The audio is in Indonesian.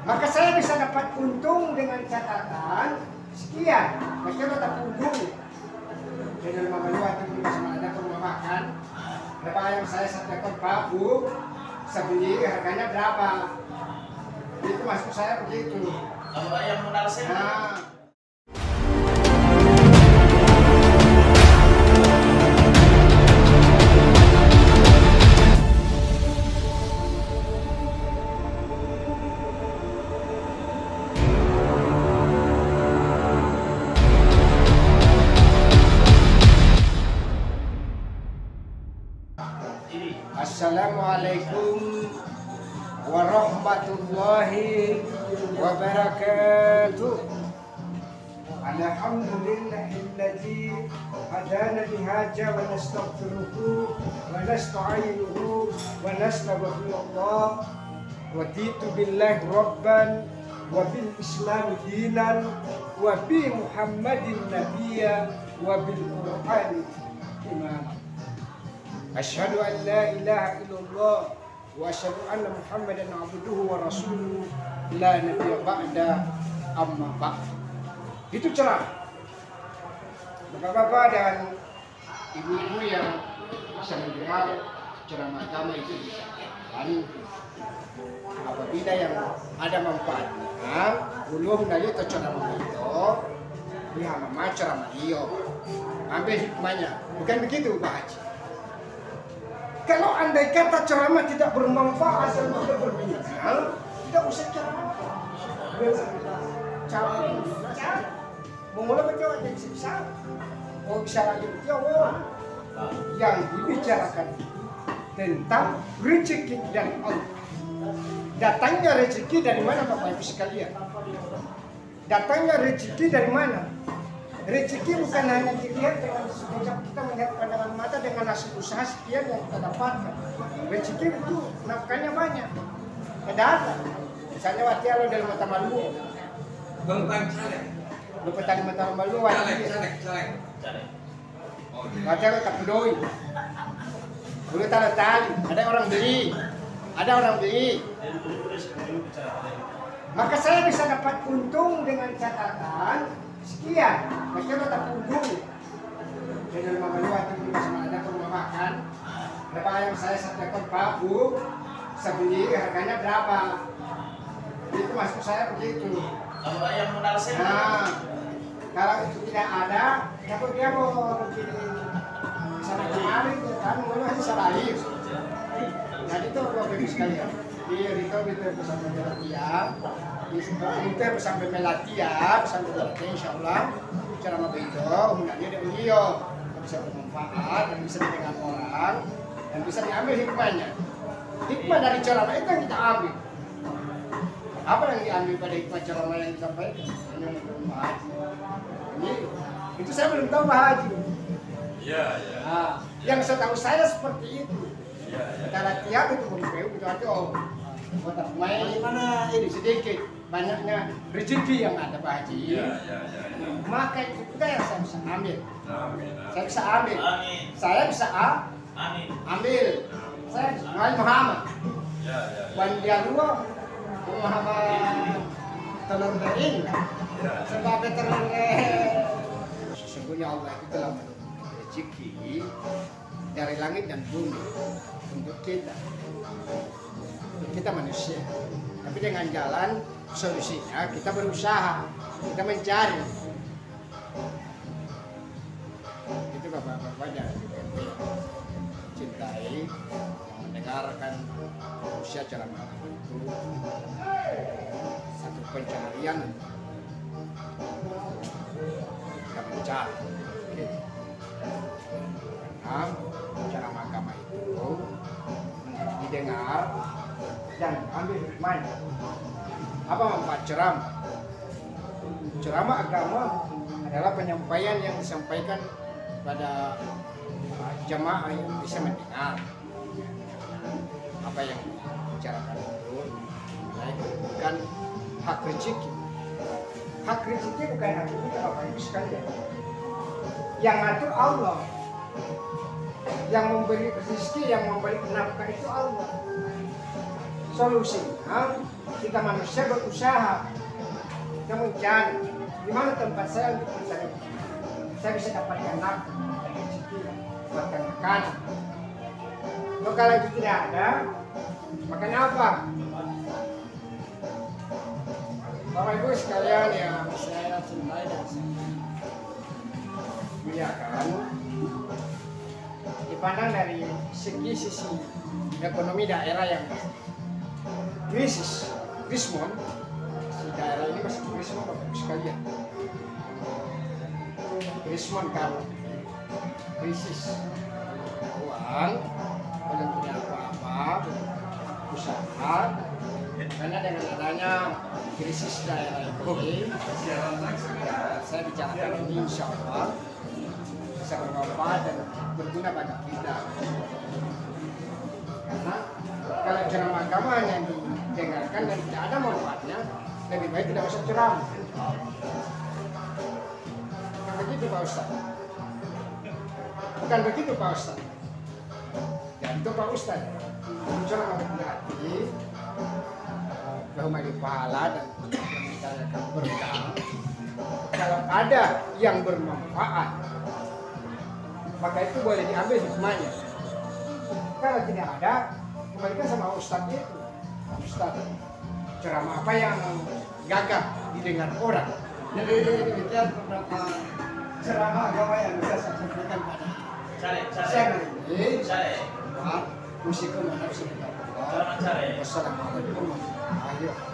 Maka saya bisa dapat untung dengan catatan sekian. Mereka dapat untung dengan mengeluh atau sama ada ke rumah makan. Berapa yang saya sediakan babu, sebeli harganya berapa? Itu maksud saya begitu. Kalau yang modal saya. Assalamualaikum warahmatullahi wabarakatuh. Alhamdulillahilladzi hadana lihaja wa nastaghfiruhu wa nasta'inuhu wa nastaghfirullah wa ditu billahi rabban wa bil islam dinan wa bi muhammadin nabiyya wa bil qur'ani imama. Asyhadu an la ilaha illallah wa asyhadu anna Muhammadan abduhu wa rasuluhu la nabiyya ba'da amma ba'd. Itu ceramah. Bapak-bapak dan ibu-ibu yang bisa mendengar ceramah agama itu bisa dan apabila yang ada manfaatnya, ulum dari itu ceramah itu, lihat mama ceramah iyo, ambil hikmahnya. Bukan begitu Pak Haji. Kalau andai kata ceramah tidak bermanfaat dan tidak berbinal, tidak usah ceramah. Mau mulai berjawab jadi bisa. Mau bisa lagi berjawab. Yang dibicarakan tentang rezeki dari Allah. Datangnya rezeki dari mana Bapak Ibu sekalian? Datangnya rezeki dari mana? Rezeki bukan hanya dilihat dengan sekejap kita melihat pandangan mata dengan hasil usaha sekian yang kita dapatkan. Rezeki itu nafkahnya banyak. Ada. Misalnya waktu lo dari mata malu. Bukan caleg. Lo petani mata malu waktu. Caleg. Waktu lo tak pedoi. Boleh taruh tali. Ada orang beli. Maka saya bisa dapat untung dengan catatan sekian. Mereka dapat untung dengan mengeluh atau sama ada ke rumah makan. Berapa yang saya sediakan babu, sebeli harganya berapa? Itu maksud saya begitu. Kalau yang modal saya. Kalau itu tidak ada, kalau dia mau begini sana kemari, kan mulai salah lahir. Jadi itu Bapak Ibu sekalian. Itu bersama latihan, itu bersama melatihan, bersama latihan insya Allah. Cara begitu, hendaknya dia beliau bisa bermanfaat dan bisa didengar orang dan bisa diambil hikmahnya. Hikmah dari ceramah itu yang kita ambil. Apa yang diambil pada hikmah ceramah yang disampaikan? Hanya menurut Pak Haji. Itu saya belum tahu Pak Haji. Iya. Yang setahu saya seperti itu. Iya. Kita latihan itu mempereu gitu aja om. Kotak main mana ini sedikit banyaknya rezeki yang ada Pak Haji. Iya. Maka itu kita yang saya bisa ambil. Amin. Saya bisa ambil. Amin. Saya bisa ambil. Saya Nabi Muhammad. Iya. Wan dia dua Muhammad telur bering. Sebab telur sesungguhnya Allah itu telah memberikan rezeki dari langit dan bumi untuk kita. Kita manusia, tapi dengan jalan solusinya kita berusaha, kita mencari. Itu bapak-bapak dan cintai, mendengarkan usia ceramah itu satu pencarian kita mencari. Karena ceramah agama itu didengar dan ambil hikmahnya. Apa manfaat ceramah? Ceramah agama adalah penyampaian yang disampaikan pada jamaah yang bisa mendengar apa yang dibicarakan itu. Bukan hak rezeki. Hak rezeki bukan hak kita Bapak Ibu sekalian. Yang ngatur Allah. Yang memberi rezeki, yang memberi nafkah itu Allah. Solusinya kita manusia berusaha, kita mencari di mana tempat saya untuk mencari. Saya bisa dapatkan nafkah, dapatkan makanan. Kalau itu tidak ada, makan apa? Bapak Ibu sekalian yang saya cintai dan muliakan, dipandang dari sisi ekonomi daerah yang krisis, krismon, si daerah ini masih krismon Bapak Ibu sekalian. Krismon kalau krisis uang, belum punya apa-apa, usaha, karena dengan adanya krisis daerah ini, saya bicarakan ini insya Allah bisa bermanfaat dan berguna bagi kita. Karena kalau ceramah agama yang didengarkan dan tidak ada manfaatnya, lebih baik tidak usah ceramah. Bukan begitu Pak Ustadz. Bukan begitu Pak Ustadz. Ya itu Pak Ustadz. Ceramah berarti bahwa pahala dan menjalankan berkah. Kalau ada yang bermanfaat, maka itu boleh diambil hikmahnya. Kalau tidak ada, kembalikan sama Ustadz itu. Ustadz, ceramah apa yang gagah didengar orang? Jadi demikian beberapa ceramah agama yang bisa saya sampaikan pada saya ini. Musikum dan Wassalamualaikum warahmatullahi wabarakatuh.